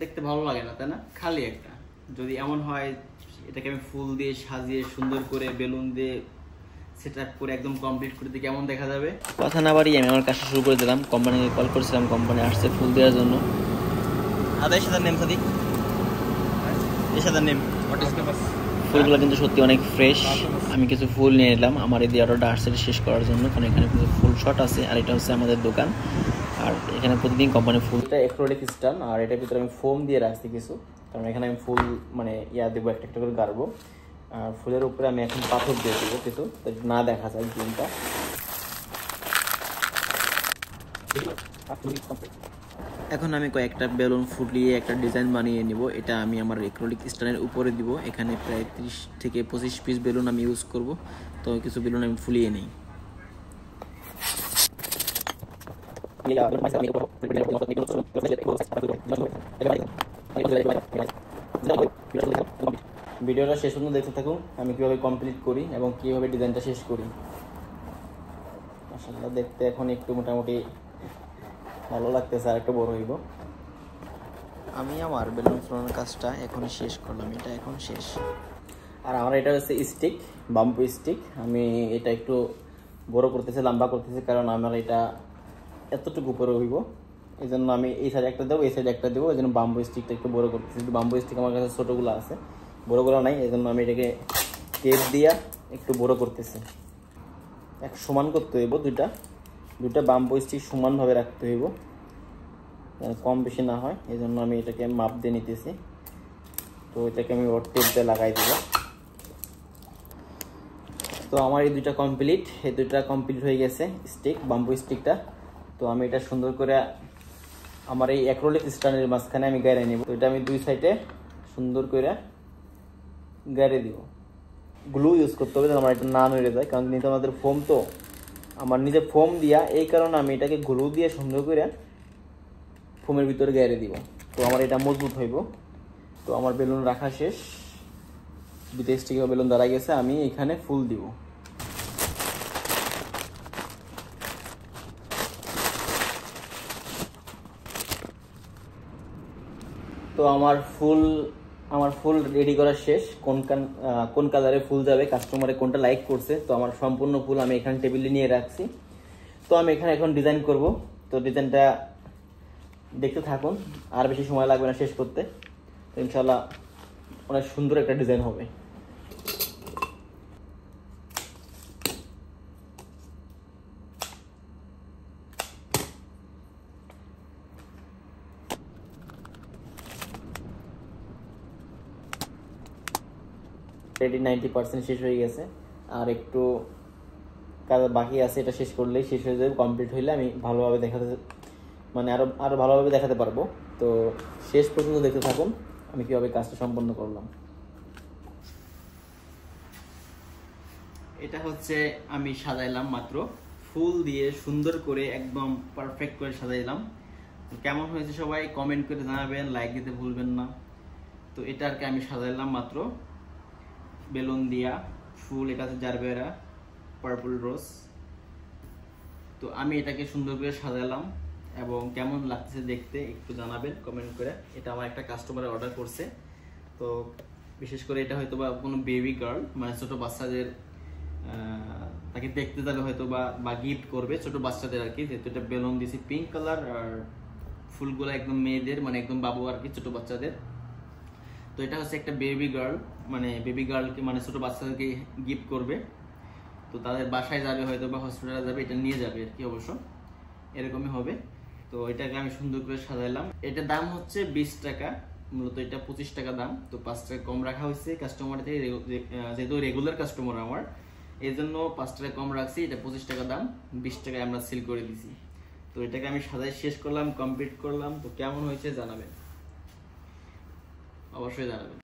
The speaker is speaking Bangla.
দেখতে ভালো লাগে না, তাই না? খালি একটা যদি এমন হয় এটাকে আমি ফুল দিয়ে সাজিয়ে সুন্দর করে বেলুন দিয়ে সেটআপ করে একদম কমপ্লিট করে দিই, কেমন দেখা যাবে। কথা না বাড়িয়ে আমি আমার কাজটা শুরু করে দিলাম। কোম্পানিকে কল করেছিলাম, কোম্পানি আসছে ফুল দেওয়ার জন্য। আদাই সাদার নেম সাদি, এই সাদার নেম ফুলগুলো কিন্তু সত্যি অনেক ফ্রেশ। আমি কিছু ফুল নিয়ে নিলাম আমার এই অর্ডারটা আসছে শেষ করার জন্য, কারণ এখানে ফুল শট আছে আর এটা হচ্ছে আমাদের দোকান। আর এখানে প্রতিদিন কোম্পানি ফুল, এটা অ্যাক্রিলিক স্টান আর এটার ভিতরে আমি ফোম দিয়ে রাখছি কিছু, কারণ এখানে আমি ফুল মানে দেবো একটা একটা করে গাড়বো। আর ফুলের উপরে আমি এখন পাথর দিয়ে দেবো কিছু, না দেখা যায় গ্রিনটা। এখন আমি কয়েকটা বেলুন ফুটিয়ে একটা ডিজাইন বানিয়ে নিব। এটা আমি আমার অ্যাক্রিলিক স্টানের উপরে দিব। এখানে প্রায় 30 থেকে 25 পিস বেলুন আমি ইউজ করব। তো কিছু বেলুন আমি ফুলিয়ে নিই। ভিডিওটা শেষ পর্যন্ত দেখতে থাকুন আমি কিভাবে কমপ্লিট করি এবং কিভাবে ডিজাইনটা শেষ করি। মাশাআল্লাহ, দেখতে এখন একটু মোটামুটি ভালো লাগতেছে, আর একটু বড় হইব। আমি আমার বেলুন ফোলানোর কাজটা এখন শেষ করলাম, এটা এখন শেষ। আর আমার এটা হচ্ছে স্টিক, বাম্বু স্টিক। আমি এটা একটু বড় করতেছি, লম্বা করতেছি, কারণ আমার এটা এতটুকু উপরে হইব, এই জন্য আমি এই সাইডে একটা দেবো, এই সাইডে একটা দেবো। এই জন্য বাম্বু স্টিকটা একটু বড় করতেছি। বাম্বু স্টিক আমার কাছে ছোটোগুলো আছে, বড়োগুলো নাই, এই জন্য আমি এটাকে টেপ দিয়া একটু বড় করতেছি। এক সমান করতে হইব, দুইটা বাম্বু স্টিক সমানভাবে রাখতে হইব, কম বেশি না হয়। এই জন্য আমি এটাকে মাপ দিয়ে নিতেছি। তো এটাকে আমি ওর টেপ দিয়ে লাগাই দিব। তো আমার এই দুইটা কমপ্লিট হয়ে গেছে স্টিক, বাম্বু স্টিকটা। তো আমি এটা সুন্দর করে আমার এই অ্যাক্রিলিক স্টানের মাঝখানে আমি গাড়িয়ে নিব। তো এটা আমি দুই সাইডে সুন্দর করে গাড়িয়ে দিব। গ্লু ইউজ করতে হবে, আমার এটা না নড়ে যায়, কারণ নিতে আমাদের ফোম, তো আমার নিজে ফোম দিয়া, এই কারণে আমি এটাকে গ্লু দিয়ে সুন্দর করে ফোমের ভিতরে গাড়িয়ে দিব। তো আমার এটা মজবুত হইব। তো আমার বেলুন রাখা শেষ, দুটো স্টিকের বেলুন দাঁড়ায় গেছে। আমি এখানে ফুল দিব। তো আমার ফুল রেডি করা শেষ। কোন কালারে ফুল যাবে, কাস্টমারে কোনটা লাইক করছে। তো আমার সম্পূর্ণ ফুল আমি এখানে টেবিলে নিয়ে রাখছি। তো আমি এখানে এখন ডিজাইন করব। তো ডিজাইনটা দেখতে থাকুন, আর বেশি সময় লাগবে না শেষ করতে। তো ইনশাল্লাহ অনেক সুন্দর একটা ডিজাইন হবে। রেডি 90% শেষ হয়ে গেছে, আর একটু কাজ বাকি আছে। এটা শেষ করলেই শেষ হয়ে যাবে। কমপ্লিট হইলে আমি ভালোভাবে দেখাতে, মানে আরো ভালোভাবে দেখাতে পারবো। তো শেষ পর্যন্ত দেখতে থাকুন আমি কিভাবে কাজটা সম্পন্ন করলাম। এটা হচ্ছে আমি সাজাইলাম মাত্র, ফুল দিয়ে সুন্দর করে একদম পারফেক্ট করে সাজাইলাম। কেমন হয়েছে সবাই কমেন্ট করে জানাবেন, লাইক দিতে ভুলবেন না। তো এটা আর কি আমি সাজাইলাম মাত্র বেলুন দিয়া, ফুল, এটা হচ্ছে জারবেরা, পার্পল রোজ। তো আমি এটাকে সুন্দর করে সাজালাম এবং কেমন লাগতেছে দেখতে একটু জানাবেন কমেন্ট করে। এটা আমার একটা কাস্টমার অর্ডার করছে। তো বিশেষ করে এটা হয়তো বা কোনো বেবি গার্ল, মানে ছোট বাচ্চাদের তাকে দেখতে যাবে হয়তো বা গিফট করবে ছোট বাচ্চাদের আর কি। যেহেতু এটা বেলুন দিয়েছি পিঙ্ক কালার, আর ফুলগুলো একদম মেয়েদের, মানে একদম বাবু আর কি, ছোট বাচ্চাদের। তো এটা হচ্ছে একটা বেবি গার্ল, মানে বেবি গার্লকে মানে ছোট বাচ্চাদেরকে গিফট করবে। তো তাদের বাসায় যাবে হয়তো বা হসপিটালে যাবে, এটা নিয়ে যাবে আর কি, অবশ্য এরকমই হবে। তো এটাকে আমি সুন্দর করে সাজাইলাম। এটার দাম হচ্ছে 20 টাকা, মূলত এটা 25 টাকা দাম। তো 5 টাকা কম রাখা হয়েছে কাস্টমার থেকে, যেহেতু রেগুলার কাস্টমার আমার, এই জন্য 5 টাকা কম রাখছি। এটা 25 টাকা দাম, 20 টাকায় আমরা সেল করে দিছি। তো এটাকে আমি সাজাই শেষ করলাম, কমপ্লিট করলাম। তো কেমন হয়েছে জানাবেন, অবশ্যই জানাবেন।